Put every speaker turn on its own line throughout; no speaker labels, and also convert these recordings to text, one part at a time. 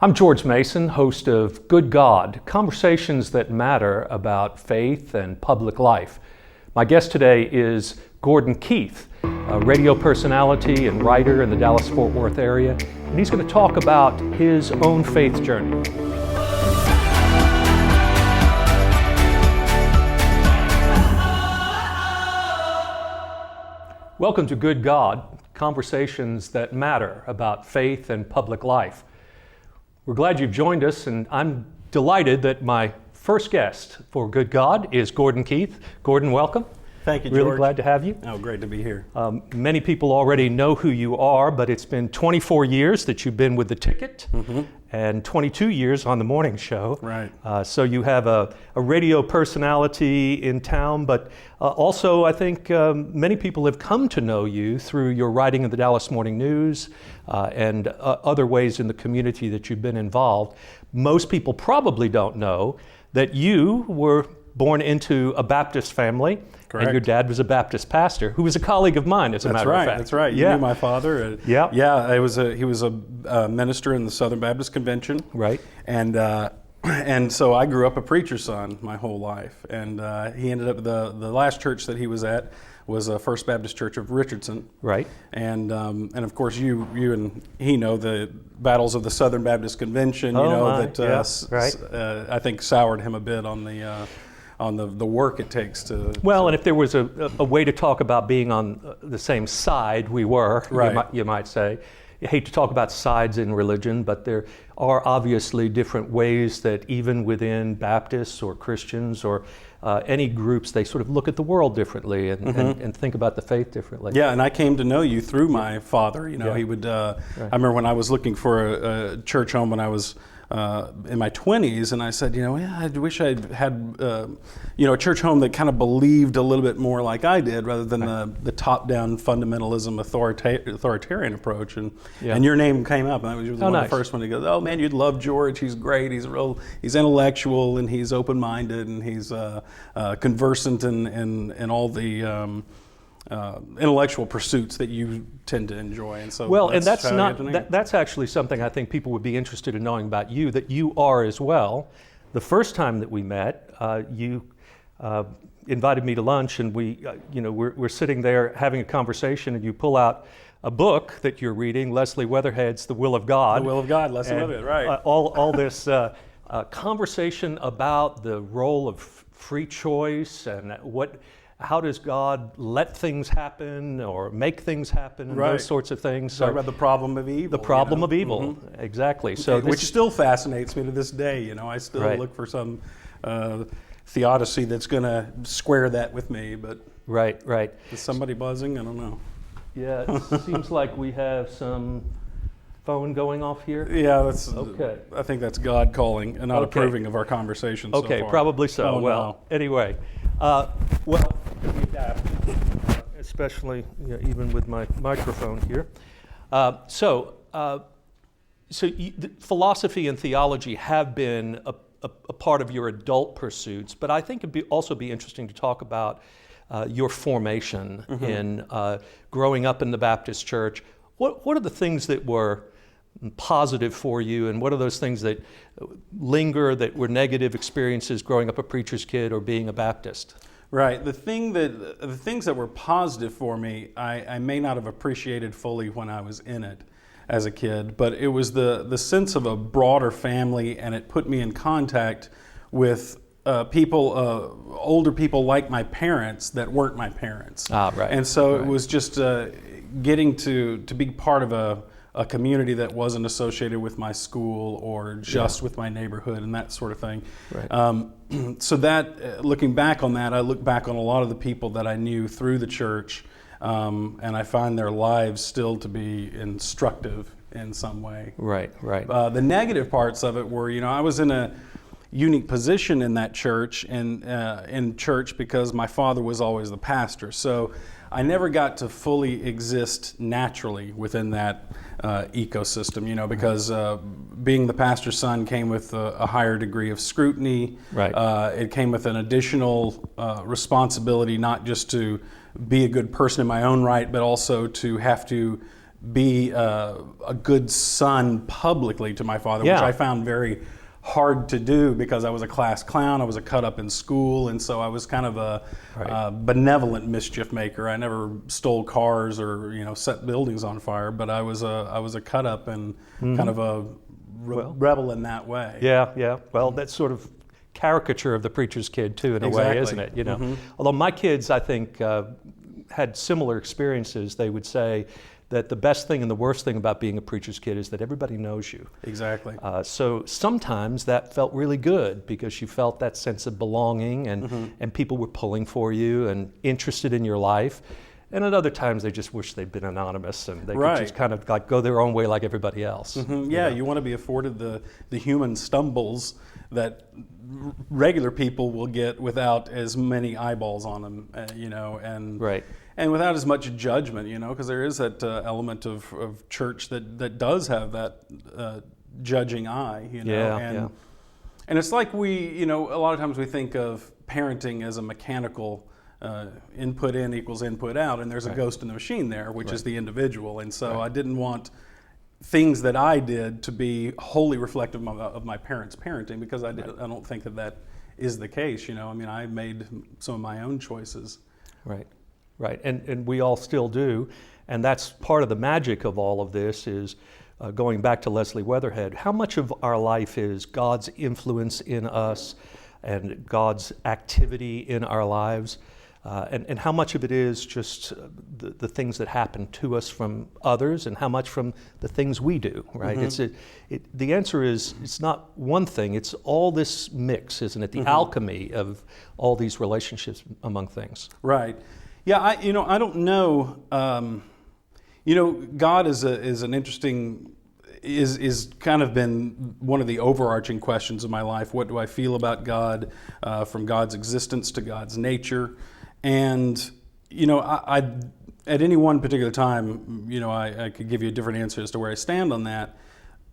I'm George Mason, host of Good God, conversations that matter about faith and public life. My guest today is Gordon Keith, a radio personality and writer in the Dallas-Fort Worth area, and he's going to talk about his own faith journey. Welcome to Good God, conversations that matter about faith and public life. We're glad you've joined us, and I'm delighted that my first guest for Good God is Gordon Keith. Gordon, welcome.
Thank you, George.
Really glad to have you.
Oh, great to be here.
Many people already know who you are, but it's been 24 years that you've been with The Ticket, and 22 years on the morning show.
Right.
So you have a radio personality in town, but also I think many people have come to know you through your writing in the Dallas Morning News and other ways in the community that you've been involved. Most people probably don't know that you were born into a Baptist family.
Correct.
And your dad was a Baptist pastor who was a colleague of mine, as a matter of fact.
That's right. You knew my father.
Yeah.
He was a minister in the Southern Baptist Convention.
Right.
And so I grew up a preacher's son my whole life. And he ended up, the last church that he was at was First Baptist Church of Richardson.
Right.
And of course you and he know the battles of the Southern Baptist Convention. I think soured him a bit on the work it takes to...
Well, and if there was a way to talk about being on the same side, we were,
right.
you might say. You hate to talk about sides in religion, but there are obviously different ways that even within Baptists or Christians or any groups, they sort of look at the world differently and think about the faith differently.
Yeah, and I came to know you through my father. He would... I remember when I was looking for a church home when I was in my 20s, and I said, I wish I'd had, a church home that kind of believed a little bit more like I did, rather than the top-down fundamentalism, authoritarian approach. And your name came up, and I was one of the first one to go, oh man, you'd love George. He's great. He's intellectual, and he's open-minded, and he's conversant in all the intellectual pursuits that you tend to enjoy, and so
that's actually something I think people would be interested in knowing about you, that you are as well. The first time that we met, you invited me to lunch, and we're sitting there having a conversation, and you pull out a book that you're reading, Leslie Weatherhead's The Will of God.
The Will of God, Leslie Weatherhead, right?
All this conversation about the role of free choice and how does God let things happen or make things happen,
right.
Those sorts of things.
Talk about the problem of evil.
The problem of evil, exactly. So
which still fascinates me to this day. I still look for some theodicy that's going to square that with me. But
right.
Is somebody buzzing? I don't know.
Yeah, it seems like we have some phone going off here.
Yeah, that's
okay.
I think that's God calling and not approving of our conversation.
Okay,
so far.
Probably so.
No.
Anyway, especially even with my microphone here. So philosophy and theology have been a part of your adult pursuits, but I think it'd also be interesting to talk about your formation in growing up in the Baptist church. What are the things that were positive for you, and what are those things that linger that were negative experiences growing up a preacher's kid or being a Baptist?
Right. The things that were positive for me, I may not have appreciated fully when I was in it as a kid, but it was the sense of a broader family, and it put me in contact with people, older people like my parents that weren't my parents.
Right.
And so it was just getting to be part of a community that wasn't associated with my school or just with my neighborhood and that sort of thing. Right. So that, looking back on that, I look back on a lot of the people that I knew through the church, and I find their lives still to be instructive in some way.
Right.
The negative parts of it were, I was in a unique position in that church and in church because my father was always the pastor. So I never got to fully exist naturally within that ecosystem, because being the pastor's son came with a higher degree of scrutiny.
Right.
It came with an additional responsibility, not just to be a good person in my own right, but also to have to be a good son publicly to my father, which I found very hard to do because I was a class clown. I was a cut up in school, and so I was kind of a benevolent mischief maker. I never stole cars or set buildings on fire, but I was a cut up and kind of a rebel in that way.
Yeah. Well, that's sort of caricature of the preacher's kid too, in a way, isn't it? Although my kids, I think, had similar experiences. They would say that the best thing and the worst thing about being a preacher's kid is that everybody knows you.
Exactly.
So sometimes that felt really good because you felt that sense of belonging and people were pulling for you and interested in your life. And at other times they just wish they'd been anonymous and they could just kind of like go their own way like everybody else.
You want to be afforded the human stumbles that regular people will get without as many eyeballs on them, and without as much judgment, because there is that element of church that does have that judging eye, and it's like we, a lot of times we think of parenting as a mechanical input in equals input out, and there's a ghost in the machine there, which is the individual, and so I didn't want things that I did to be wholly reflective of my parents' parenting, because I don't think that is the case. I made some of my own choices.
Right, and we all still do, and that's part of the magic of all of this is going back to Leslie Weatherhead. How much of our life is God's influence in us and God's activity in our lives? And how much of it is just the things that happen to us from others, and how much from the things we do, right? The answer is it's not one thing, it's all this mix, isn't it? The alchemy of all these relationships among things.
Right. Yeah, I don't know. God is an interesting, is kind of been one of the overarching questions of my life. What do I feel about God, from God's existence to God's nature? And, I at any one particular time, I could give you a different answer as to where I stand on that.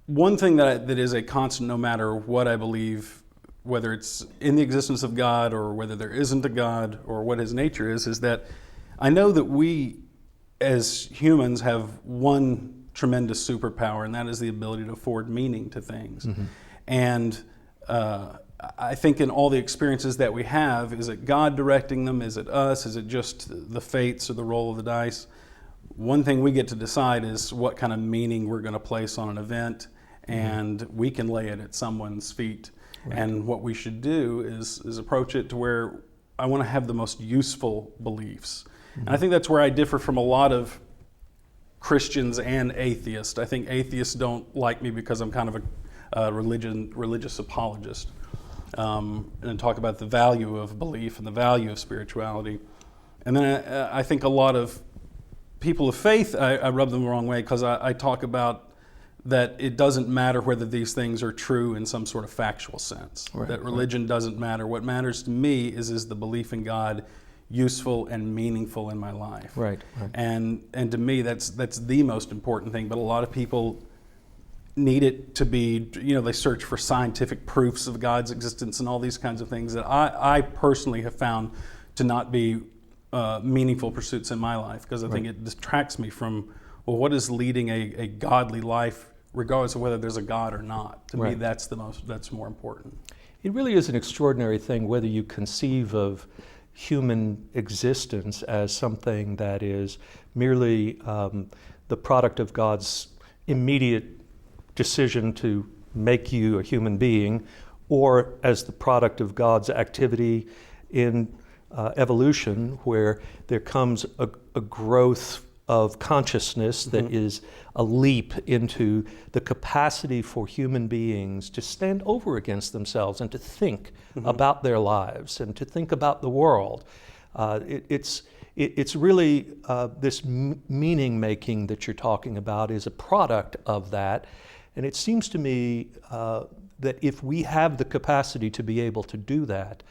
One thing that is a constant, no matter what I believe, whether it's in the existence of God or whether there isn't a God or what his nature is that I know that we as humans have one tremendous superpower, and that is the ability to afford meaning to things. And I think in all the experiences that we have, is it God directing them? Is it us? Is it just the fates or the roll of the dice? One thing we get to decide is what kind of meaning we're going to place on an event, and we can lay it at someone's feet. And what we should do is approach it to where I want to have the most useful beliefs. And I think that's where I differ from a lot of Christians and atheists. I think atheists don't like me because I'm kind of a religious apologist. And talk about the value of belief and the value of spirituality. And then I think a lot of people of faith, I rub them the wrong way because I talk about that it doesn't matter whether these things are true in some sort of factual sense. That religion doesn't matter. What matters to me is the belief in God useful and meaningful in my life. And to me, that's the most important thing. But a lot of people need it to be, they search for scientific proofs of God's existence and all these kinds of things that I personally have found to not be meaningful pursuits in my life, because I think it distracts me from, what is leading a godly life, regardless of whether there's a God or not. To me, that's more important.
It really is an extraordinary thing whether you conceive of human existence as something that is merely the product of God's immediate decision to make you a human being, or as the product of God's activity in evolution, where there comes a growth of consciousness that is a leap into the capacity for human beings to stand over against themselves and to think about their lives and to think about the world. It's really this meaning making that you're talking about is a product of that. And it seems to me that if we have the capacity to be able to do that,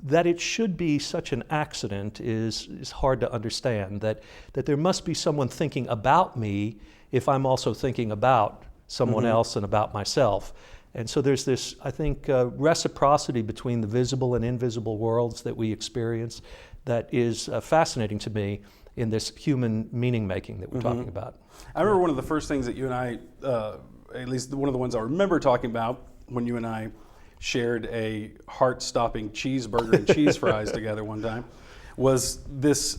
that it should be such an accident is hard to understand, that there must be someone thinking about me if I'm also thinking about someone else and about myself. And so there's this, I think, reciprocity between the visible and invisible worlds that we experience that is fascinating to me in this human meaning making that we're talking about.
I remember one of the first things that you and I, at least one of the ones I remember talking about when you and I shared a heart-stopping cheeseburger and cheese fries together one time, was this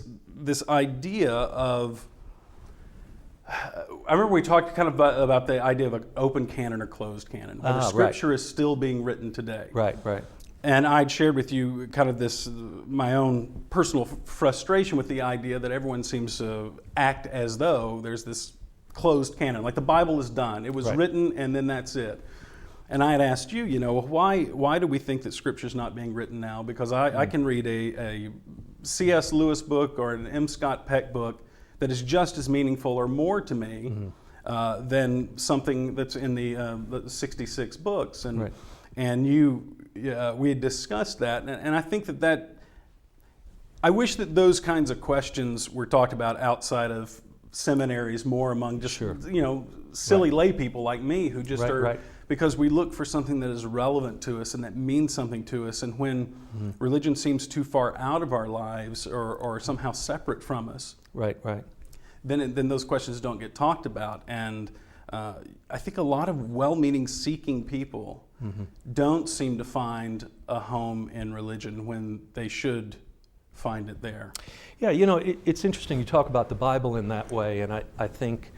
idea of, I remember we talked kind of about the idea of an open canon or closed canon, whether Scripture is still being written today.
Right.
And I'd shared with you kind of this, my own personal frustration with the idea that everyone seems to act as though there's this closed canon, like the Bible is done. It was written and then that's it. And I had asked you, why do we think that Scripture's not being written now? Because I can read a C.S. Lewis book or an M. Scott Peck book that is just as meaningful or more to me than something that's in the 66 books. And we had discussed that, and I think that I wish that those kinds of questions were talked about outside of seminaries, more among just silly lay people like me who just because we look for something that is relevant to us and that means something to us. And when religion seems too far out of our lives or somehow separate from us, then those questions don't get talked about. And I think a lot of well-meaning, seeking people don't seem to find a home in religion when they should find it there.
Yeah, it's interesting you talk about the Bible in that way, and I think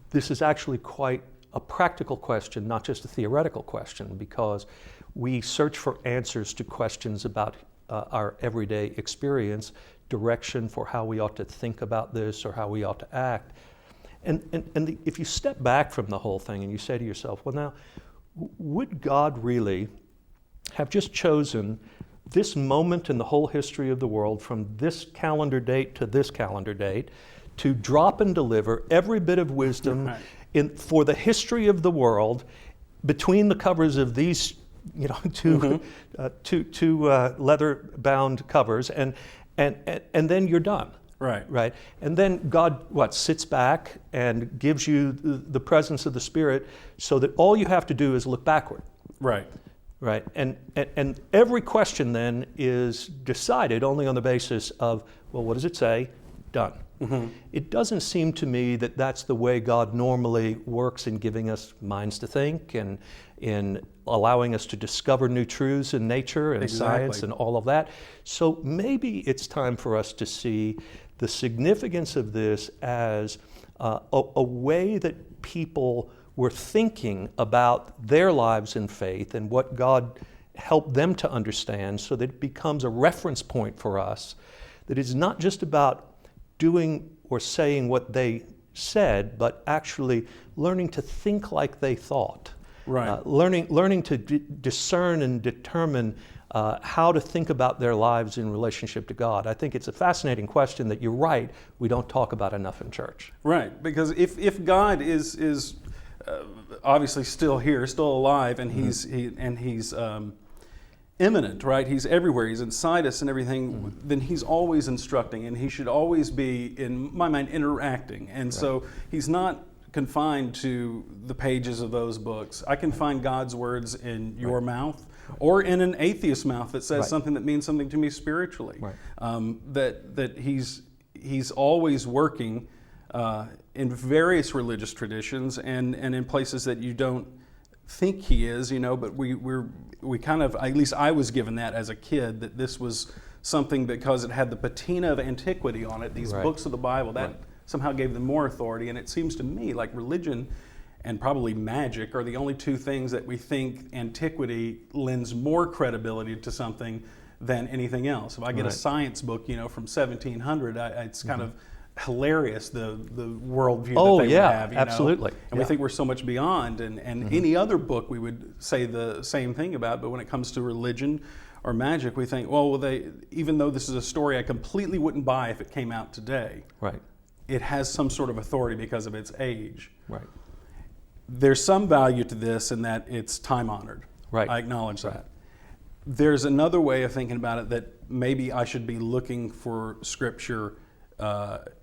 this is actually quite a practical question, not just a theoretical question, because we search for answers to questions about our everyday experience, direction for how we ought to think about this or how we ought to act. And if you step back from the whole thing and you say to yourself, well, now, would God really have just chosen this moment in the whole history of the world from this calendar date to this calendar date to drop and deliver every bit of wisdom for the history of the world between the covers of these two leather-bound covers, and then you're done. Right. And then God, sits back and gives you the presence of the Spirit so that all you have to do is look backward. Right. And every question then is decided only on the basis of, well, what does it say? Done. It doesn't seem to me that that's the way God normally works in giving us minds to think and in allowing us to discover new truths in nature and science and all of that. So maybe it's time for us to see the significance of this as a way that people were thinking about their lives in faith and what God helped them to understand, so that it becomes a reference point for us, that is not just about doing or saying what they said, but actually learning to think like they thought. Learning to discern and determine how to think about their lives in relationship to God. I think it's a fascinating question that you're right, we don't talk about enough in church.
Right, because if God is obviously still here, still alive, and he's immanent, right? He's everywhere, he's inside us and everything, then he's always instructing, and he should always be, in my mind, interacting. And so he's not confined to the pages of those books. I can find God's words in your mouth or in an atheist's mouth that says something that means something to me spiritually. That he's always working in various religious traditions and in places that you don't think he is, but we kind of, at least I was given that as a kid, that this was something because it had the patina of antiquity on it, these books of the Bible, that somehow gave them more authority. And it seems to me like religion and probably magic are the only two things that we think antiquity lends more credibility to something than anything else. If I get a science book, from 1700, it's kind of hilarious, the worldview that they would have.
Absolutely.
And we think we're so much beyond, and any other book we would say the same thing about, but when it comes to religion or magic, we think, even though this is a story I completely wouldn't buy if it came out today, it has some sort of authority because of its age. There's some value to this in that it's time-honored. I acknowledge that. There's another way of thinking about it, that maybe I should be looking for Scripture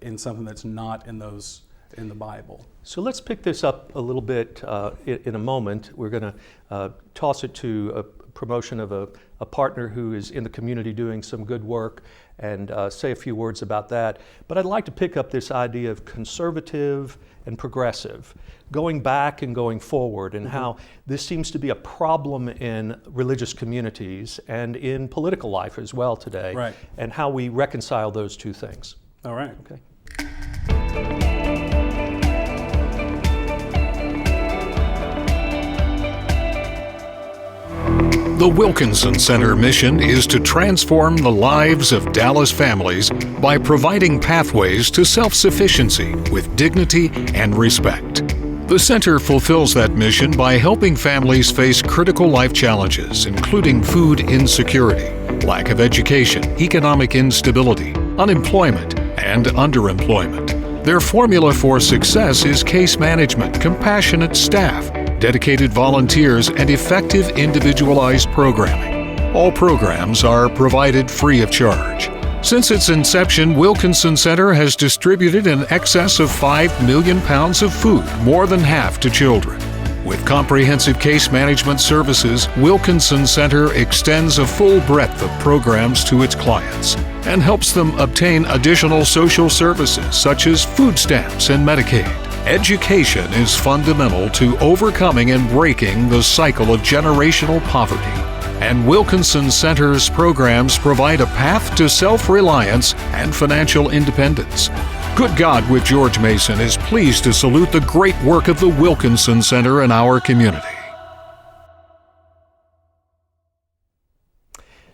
in something that's not in the Bible.
So let's pick this up a little bit in a moment. We're going to toss it to promotion of a partner who is in the community doing some good work, and say a few words about that. But I'd like to pick up this idea of conservative and progressive, going back and going forward, and how this seems to be a problem in religious communities and in political life as well today,
right,
and how we reconcile those two things.
All right.
Okay.
The Wilkinson Center mission is to transform the lives of Dallas families by providing pathways to self-sufficiency with dignity and respect. The center fulfills that mission by helping families face critical life challenges, including food insecurity, lack of education, economic instability, unemployment, and underemployment. Their formula for success is case management, compassionate staff, dedicated volunteers, and effective individualized programming. All programs are provided free of charge. Since its inception, Wilkinson Center has distributed in excess of 5 million pounds of food, more than half to children. With comprehensive case management services, Wilkinson Center extends a full breadth of programs to its clients and helps them obtain additional social services such as food stamps and Medicaid. Education is fundamental to overcoming and breaking the cycle of generational poverty. And Wilkinson Center's programs provide a path to self-reliance and financial independence. Good God with George Mason is pleased to salute the great work of the Wilkinson Center in our community.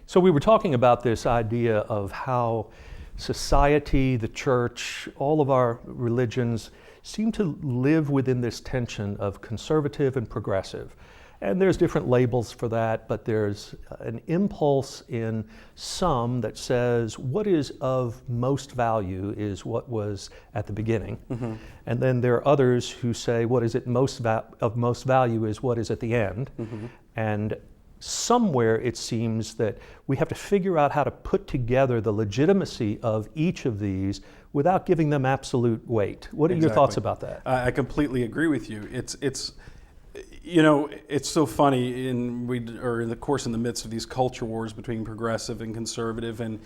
So we were talking about this idea of how society, the church, all of our religions seem to live within this tension of conservative and progressive. And there's different labels for that, but there's an impulse in some that says what is of most value is what was at the beginning. And then there are others who say what is of most value is what is at the end. And somewhere it seems that we have to figure out how to put together the legitimacy of each of these without giving them absolute weight. What are your thoughts about that?
I completely agree with you. It's you know, it's so funny in the midst of these culture wars between progressive and conservative, and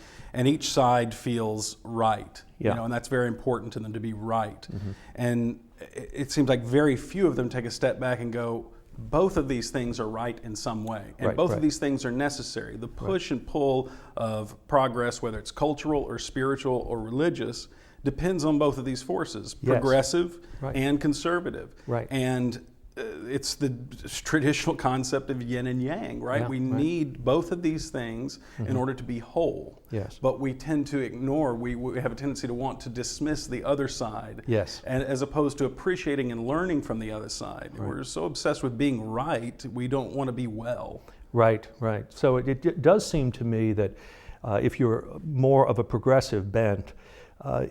each side feels right.
Yeah.
You know, and that's very important to them to be right. And it seems like very few of them take a step back and go, both of these things are right in some way, and both of these things are necessary. The push and pull of progress, whether it's cultural or spiritual or religious, depends on both of these forces, progressive and conservative. And it's the traditional concept of yin and yang, right? We need both of these things in order to be whole. But we tend to ignore, we have a tendency to want to dismiss the other side, and as opposed to appreciating and learning from the other side. We're so obsessed with being right, we don't want to be well.
Right. So it does seem to me that if you're more of a progressive bent,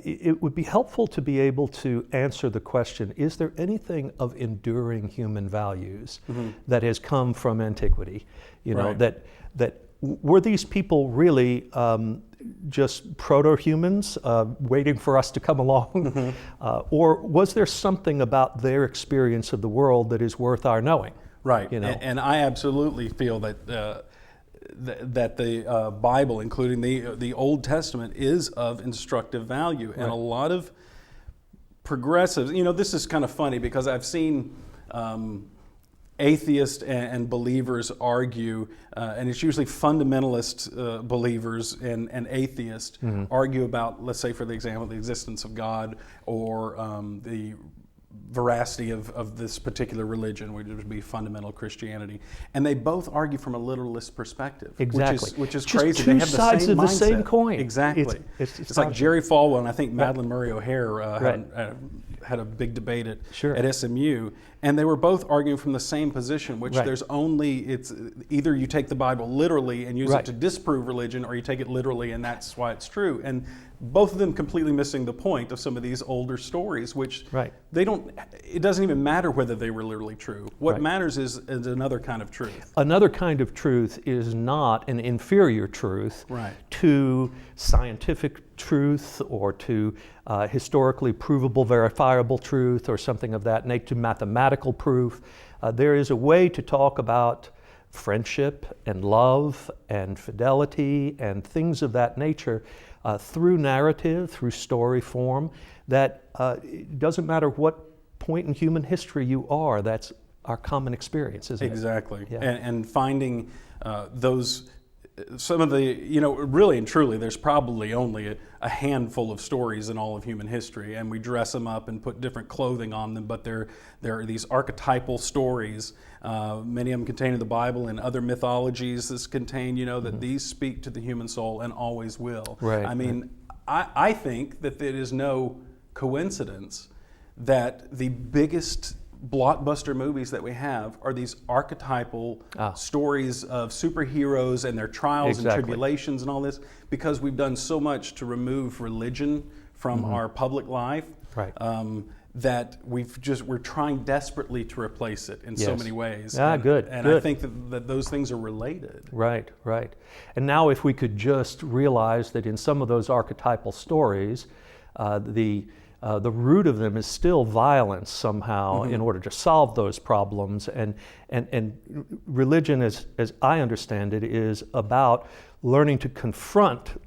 it would be helpful to be able to answer the question, is there anything of enduring human values that has come from antiquity? You know, that were these people really just proto-humans waiting for us to come along? Or was there something about their experience of the world that is worth our knowing?
Right,
you know?
And I absolutely feel that that the Bible, including the Old Testament, is of instructive value. And a lot of progressives, you know, this is kind of funny because I've seen atheists and believers argue, and it's usually fundamentalist believers and atheists argue about, let's say, for the example, the existence of God or the veracity of this particular religion, which would be fundamental Christianity, and they both argue from a literalist perspective.
Exactly,
which is
just
crazy.
Two
they have
sides
the same
of the
mindset.
same coin.
Exactly.
It's
like Jerry Falwell and I think Madeleine Murray O'Hair had a big debate at SMU, and they were both arguing from the same position, which there's only, it's either you take the Bible literally and use it to disprove religion, or you take it literally and that's why it's true. And both of them completely missing the point of some of these older stories, which they don't, it doesn't even matter whether they were literally true. What matters is another kind of truth.
Another kind of truth is not an inferior truth to scientific truth or to historically provable, verifiable truth or something of that nature, to mathematical proof. There is a way to talk about friendship and love and fidelity and things of that nature through narrative, through story form, that it doesn't matter what point in human history you are, that's our common experience, isn't it?
Exactly.
Yeah.
And finding those, some of the, really and truly, there's probably only a handful of stories in all of human history, and we dress them up and put different clothing on them, but there are these archetypal stories, many of them contained in the Bible and other mythologies that contain, that these speak to the human soul and always will.
Right.
I mean, I think that it is no coincidence that the biggest blockbuster movies that we have are these archetypal stories of superheroes and their trials and tribulations and all this, because we've done so much to remove religion from our public life,
Right.
that we're trying desperately to replace it in so many ways.
Good.
I think that those things are related.
Right. And now if we could just realize that in some of those archetypal stories, the root of them is still violence somehow in order to solve those problems. And religion, as I understand it, is about learning to confront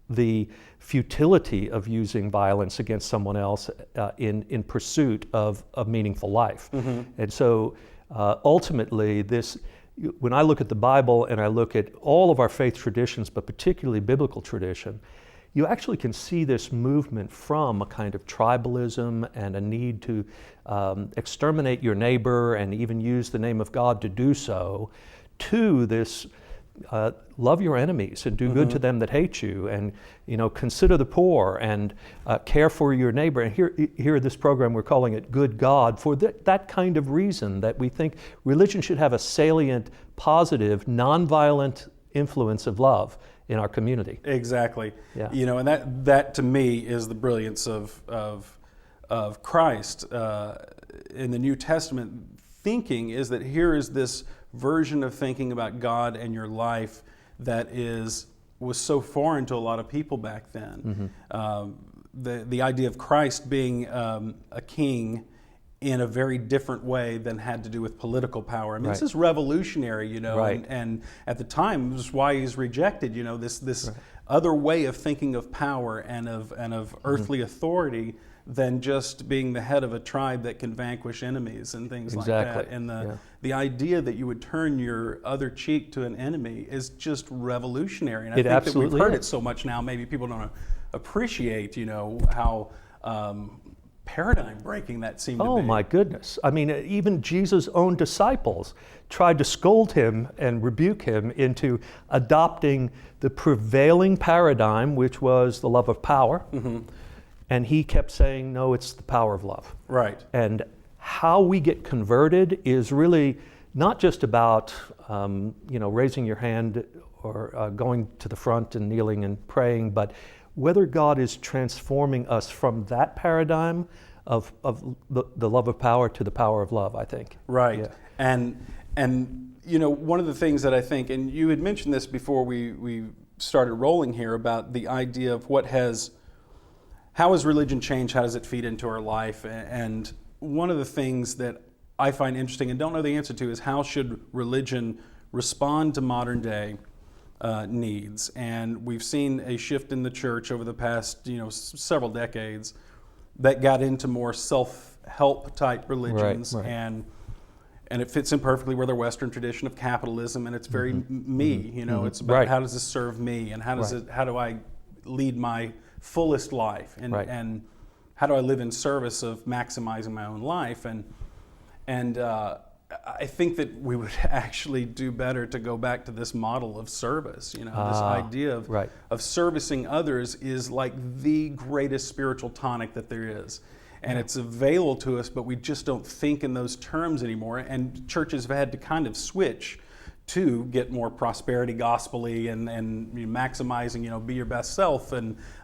the futility of using violence against someone else in pursuit of a meaningful life. And so ultimately when I look at the Bible and I look at all of our faith traditions, but particularly biblical tradition, you actually can see this movement from a kind of tribalism and a need to exterminate your neighbor and even use the name of God to do so, to this love your enemies and do good to them that hate you, and consider the poor and care for your neighbor. And here this program, we're calling it Good God, for that kind of reason, that we think religion should have a salient, positive, nonviolent influence of love in our community.
Exactly.
Yeah.
And that to me is the brilliance of Christ in the New Testament thinking, is that here is this version of thinking about God and your life that was so foreign to a lot of people back then. The idea of Christ being a king in a very different way than had to do with political power. I mean, This is revolutionary,
Right.
and at the time, this is why he's rejected, this other way of thinking of power and of earthly authority than just being the head of a tribe that can vanquish enemies and things like that. And the idea that you would turn your other cheek to an enemy is just revolutionary. And I think that we've heard it so much now, maybe people don't appreciate, how paradigm breaking that seemed to be.
Oh my goodness. I mean, even Jesus' own disciples tried to scold him and rebuke him into adopting the prevailing paradigm, which was the love of power. And he kept saying, no, it's the power of love.
Right.
And how we get converted is really not just about raising your hand or going to the front and kneeling and praying, but whether God is transforming us from that paradigm of the love of power to the power of love, I think.
Right.
Yeah.
And one of the things that I think, and you had mentioned this before we started rolling here, about the idea of how has religion changed? How does it feed into our life? And one of the things that I find interesting and don't know the answer to is, how should religion respond to modern day needs? And we've seen a shift in the church over the past several decades that got into more self-help type religions.
Right.
And it fits in perfectly with our Western tradition of capitalism, and it's very me. It's about how does this serve me, and how do I lead my fullest life, and how do I live in service of maximizing my own life, and I think that we would actually do better to go back to this model of service. This idea of servicing others is like the greatest spiritual tonic that there is. And it's available to us, but we just don't think in those terms anymore. And churches have had to kind of switch to get more prosperity gospel-y and maximizing, be your best self,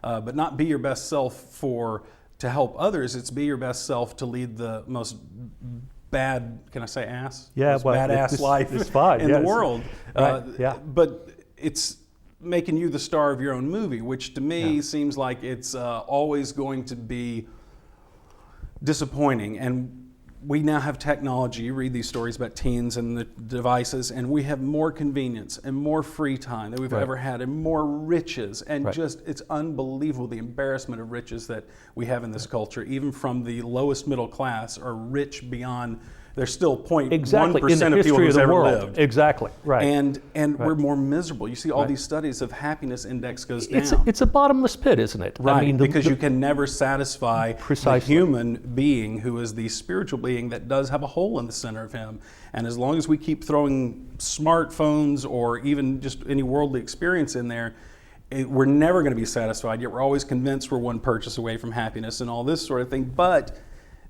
but not be your best self to help others. It's be your best self to lead the most bad, can I say ass?
Yeah,
badass life
it's fine.
in the world.
Right.
But it's making you the star of your own movie, which to me seems like it's always going to be disappointing. And we now have technology. You read these stories about teens and the devices, and we have more convenience and more free time than we've ever had, and more riches, and just, it's unbelievable the embarrassment of riches that we have in this culture. Even from the lowest middle class are rich beyond, there's still 0.1% of people who's ever lived.
Exactly, right.
And we're more miserable. You see all these studies of happiness index goes down.
It's a bottomless pit, isn't it?
Right, I mean, because you can never satisfy the human being who is the spiritual being that does have a hole in the center of him. And as long as we keep throwing smartphones or even just any worldly experience in there, we're never going to be satisfied. Yet we're always convinced we're one purchase away from happiness and all this sort of thing. But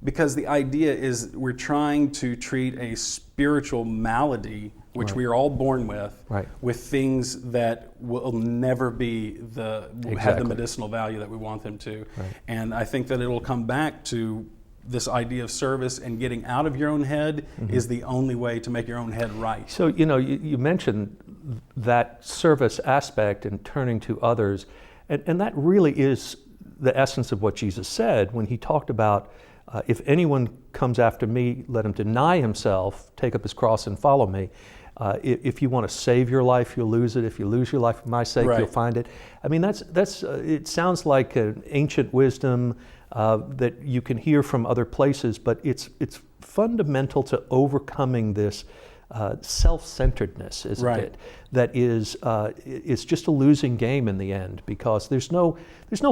because the idea is we're trying to treat a spiritual malady, which we are all born with things that will never be have the medicinal value that we want them to. And I think that it'll come back to this idea of service, and getting out of your own head is the only way to make your own head right.
So, you mentioned that service aspect and turning to others, and that really is the essence of what Jesus said when he talked about if anyone comes after me, let him deny himself, take up his cross and follow me. If you want to save your life, you'll lose it. If you lose your life for my sake, you'll find it. I mean, that's it sounds like an ancient wisdom that you can hear from other places, but it's fundamental to overcoming this self-centeredness, isn't it? That is, it's just a losing game in the end, because there's no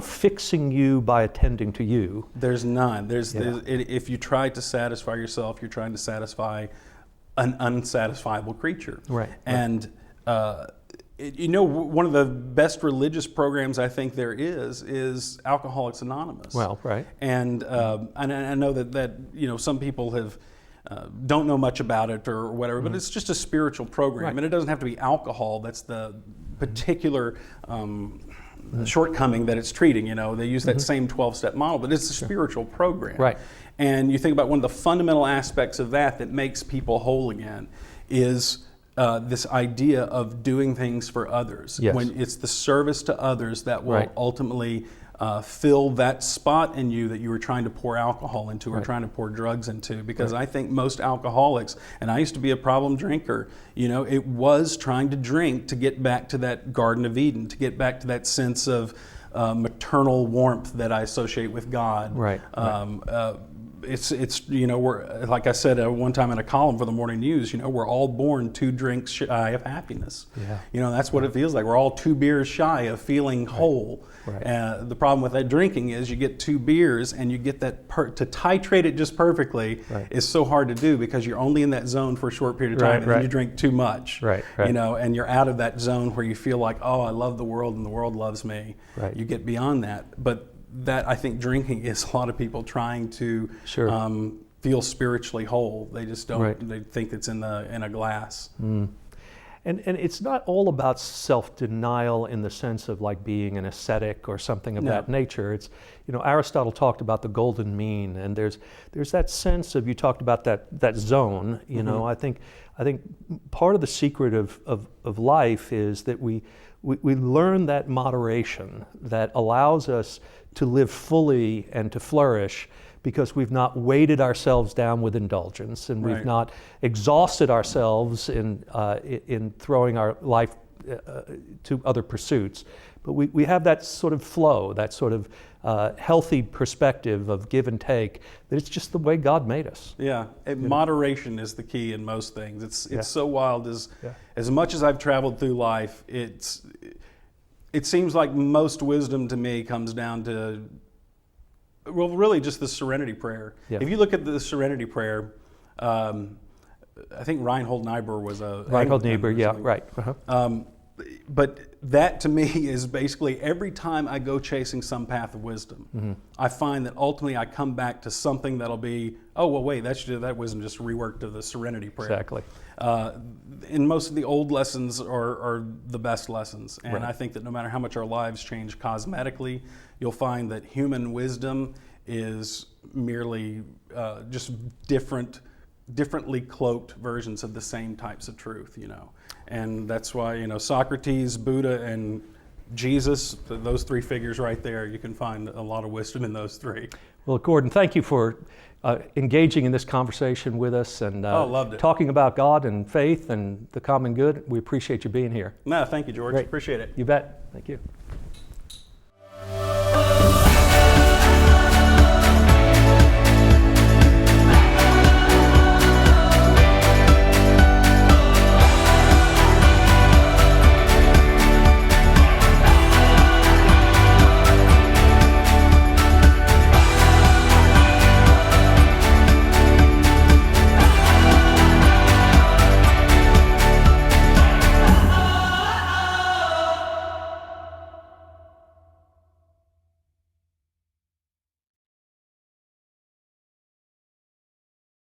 fixing you by attending to you.
There's none. If you try to satisfy yourself, you're trying to satisfy an unsatisfiable creature. And one of the best religious programs I think there is Alcoholics Anonymous. And I know that some people have don't know much about it or whatever, but it's just a spiritual program, and it doesn't have to be alcohol. That's the particular shortcoming that it's treating. They use that same 12-step model, but it's a spiritual program. And you think about one of the fundamental aspects of that makes people whole again is this idea of doing things for others. When it's the service to others that will ultimately fill that spot in you that you were trying to pour alcohol into or trying to pour drugs into. Because I think most alcoholics, and I used to be a problem drinker, it was trying to drink to get back to that Garden of Eden, to get back to that sense of maternal warmth that I associate with God. It's we're, like I said one time in a column for the Morning News, we're all born 2 drinks shy of happiness. That's what it feels like. We're all 2 beers shy of feeling whole. The problem with that drinking is you get 2 beers and you get that to titrate it just perfectly is so hard to do, because you're only in that zone for a short period of time, and then you drink too much. And you're out of that zone where you feel like, oh, I love the world and the world loves me. You get beyond that. But that, I think, drinking is a lot of people trying to feel spiritually whole. They just don't. They think it's in a glass.
And it's not all about self-denial in the sense of like being an ascetic or something of that nature. It's, Aristotle talked about the golden mean, and there's that sense of, you talked about that zone. I think part of the secret of life is that we learn that moderation that allows us to live fully and to flourish, because we've not weighted ourselves down with indulgence, and we've not exhausted ourselves in throwing our life to other pursuits. But we have that sort of flow, that sort of healthy perspective of give and take, that it's just the way God made us.
Moderation is the key in most things. It's so wild. As much as I've traveled through life, it seems like most wisdom to me comes down to, well, really just the Serenity Prayer. If you look at the Serenity Prayer, I think Reinhold Niebuhr was a...
Reinhold Niebuhr,
but that to me is basically every time I go chasing some path of wisdom, I find that ultimately I come back to something that'll be, oh, well, wait, that wisdom just reworked to the Serenity Prayer.
Exactly.
And most of the old lessons are the best lessons. And I think that no matter how much our lives change cosmetically, you'll find that human wisdom is merely just differently cloaked versions of the same types of truth, And that's why, Socrates, Buddha, and Jesus, those 3 figures right there, you can find a lot of wisdom in those 3.
Well, Gordon, thank you for engaging in this conversation with us and
loved it.
talking about God and faith and the common good. We appreciate you being here.
No, thank you, George.
Great.
Appreciate it.
You bet. Thank you.